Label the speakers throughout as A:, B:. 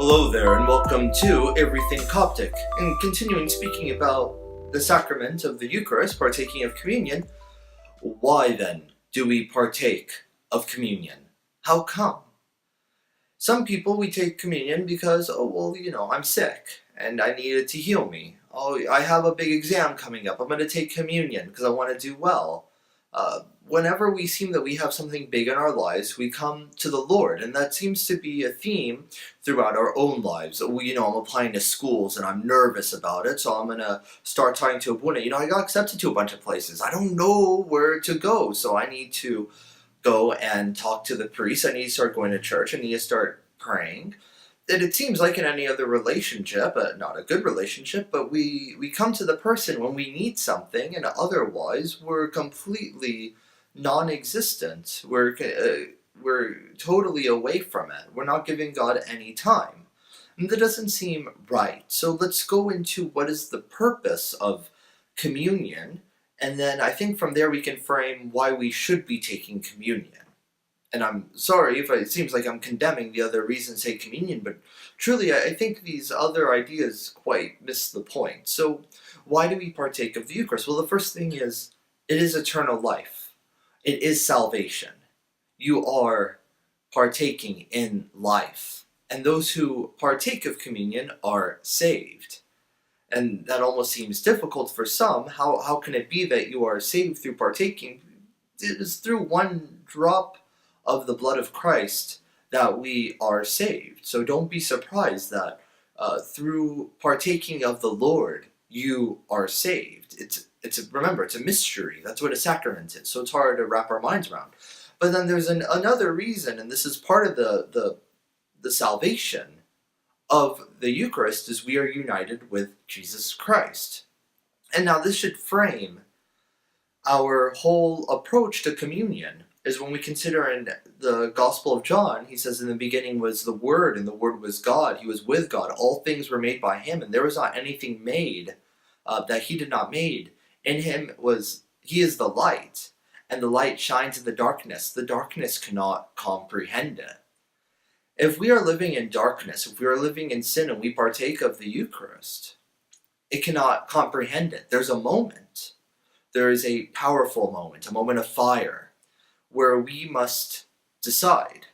A: Hello there, and welcome to Everything Coptic. And continuing speaking about the sacrament of the Eucharist, partaking of communion, why then do we partake of communion? How come? Some people, we take communion because, I'm sick and I need it to heal me. Oh, I have a big exam coming up. I'm going to take communion because I want to do well. Whenever we seem that we have something big in our lives, we come to the Lord, and that seems to be a theme throughout our own lives. I'm applying to schools, and I'm nervous about it, so I'm going to start talking to Abuna. I got accepted to a bunch of places. I don't know where to go, so I need to go and talk to the priest. I need to start going to church. I need to start praying. And it seems like in any other relationship, not a good relationship, but we come to the person when we need something, and otherwise we're completely non-existent. We're totally away from it. We're not giving God any time. And that doesn't seem right. So let's go into what is the purpose of communion, and then I think from there we can frame why we should be taking communion. And I'm sorry if it seems like I'm condemning the other reasons to take communion, but truly I think these other ideas quite miss the point. So why do we partake of the Eucharist? Well, the first thing is, it is eternal life. It is salvation. You are partaking in life. And those who partake of communion are saved. And that almost seems difficult for some. How can it be that you are saved through partaking? It is through one drop of the blood of Christ that we are saved. So don't be surprised that through partaking of the Lord, you are saved. Remember, it's a mystery. That's what a sacrament is. So it's hard to wrap our minds around. But then there's another reason, and this is part of the salvation of the Eucharist, is we are united with Jesus Christ. And now this should frame our whole approach to communion. Is when we consider in the Gospel of John, he says, in the beginning was the Word, and the Word was God. He was with God. All things were made by him, and there was not anything made that he did not made. In him he is the light, and the light shines in the darkness. The darkness cannot comprehend it. If we are living in darkness, if we are living in sin, and we partake of the Eucharist, it cannot comprehend it. There's a moment. There is a powerful moment, a moment of fire, where we must decide,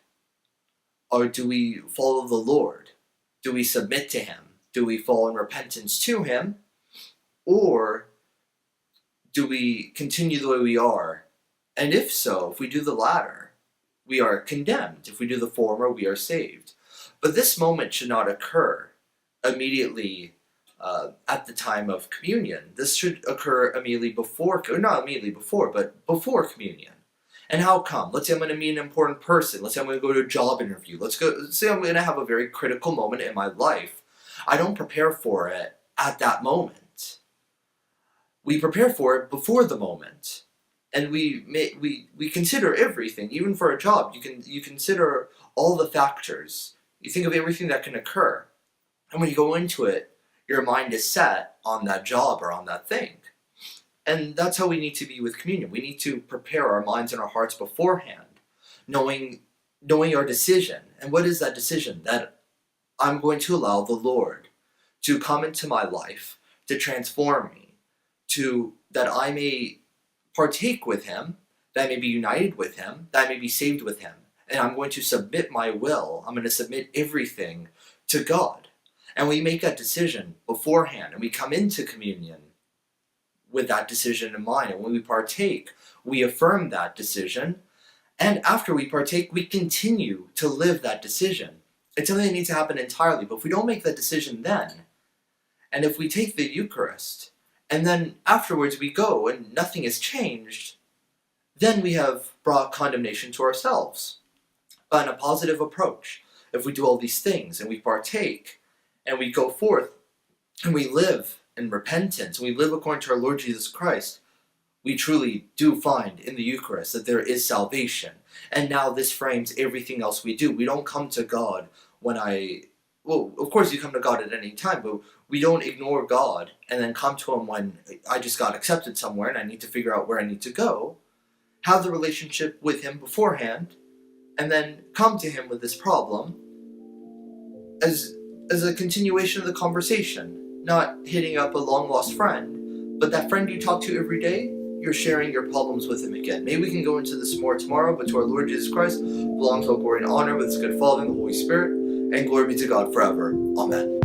A: or do we follow the Lord? Do we submit to him? Do we fall in repentance to him? Or do we continue the way we are? And if so, if we do the latter, we are condemned. If we do the former, we are saved. But this moment should not occur immediately at the time of communion. This should occur immediately before, or not immediately before, but before communion. And how come? Let's say I'm going to meet an important person. Let's say I'm going to go to a job interview. Let's say I'm going to have a very critical moment in my life. I don't prepare for it at that moment. We prepare for it before the moment. And we consider everything, even for a job. You consider all the factors. You think of everything that can occur. And when you go into it, your mind is set on that job or on that thing. And that's how we need to be with communion. We need to prepare our minds and our hearts beforehand, knowing our decision. And what is that decision? That I'm going to allow the Lord to come into my life, to transform me, that I may partake with him, that I may be united with him, that I may be saved with him. And I'm going to submit my will. I'm going to submit everything to God. And we make that decision beforehand, and we come into communion with that decision in mind. And when we partake, we affirm that decision. And after we partake, we continue to live that decision. It's something that needs to happen entirely. But if we don't make that decision then, and if we take the Eucharist, and then afterwards we go and nothing has changed, then we have brought condemnation to ourselves. But in a positive approach, if we do all these things, and we partake, and we go forth, and we live in repentance, we live according to our Lord Jesus Christ, we truly do find in the Eucharist that there is salvation. And now this frames everything else we do. We don't come to God of course you come to God at any time, but we don't ignore God and then come to him when I just got accepted somewhere and I need to figure out where I need to go. Have the relationship with him beforehand, and then come to him with this problem, as a continuation of the conversation, not hitting up a long lost friend, but that friend you talk to every day, you're sharing your problems with him again. Maybe we can go into this more tomorrow, but to our Lord Jesus Christ belongs all glory and honor with his good Father and the Holy Spirit, and glory be to God forever. Amen.